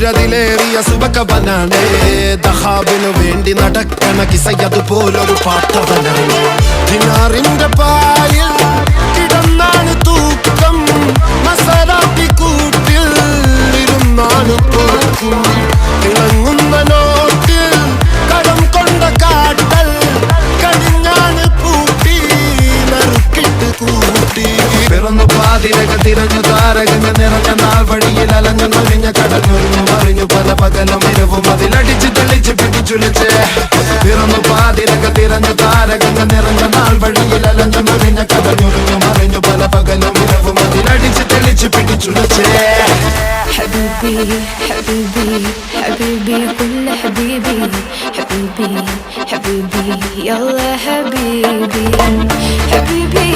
സൂര്യതിലേറിയ സുബകവനാണ് ദഹാബിനു വേണ്ടി നടക്കണ കിസയതുപോലൊരു പാട്ടവനാണ് ദിനാറിന്റെ പായിൽ കിടന്നാണ് തൂക്കം മസറാത്തി കൂട്ടിൽ ഇരുന്നാണ് പോക്കും തിളങ്ങുന്ന നോട്ടിൽ കടം കൊണ്ട കാട്ടൽ കഴിഞ്ഞാണ് പൂട്ടി നറുക്കിട്ട് കൂട്ടി പിറന്നു പാതിരക തിരഞ്ഞു താരകങ്ങ നിറഞ്ഞ നാൾ വഴിയിൽ അലഞ്ഞു നൊരിഞ്ഞ കടഞ്ഞൊരിഞ്ഞു മറിഞ്ഞു പല പകലും ഇരവും അതിലടിച്ച് തെളിച്ച് പിടിച്ചുലിച്ച് പിറന്നു പാതിരക തിരഞ്ഞു താരകങ്ങ നിറഞ്ഞ നാൾ വഴിയിൽ അലഞ്ഞു നൊരിഞ്ഞ കടഞ്ഞൊരിഞ്ഞു മറിഞ്ഞു പല പകലും ഇരവും അതിലടിച്ച് തെളിച്ച് പിടിച്ചുലിച്ച് حبيبي حبيبي حبيبي كل حبيبي حبيبي حبيبي يلا حبيبي حبيبي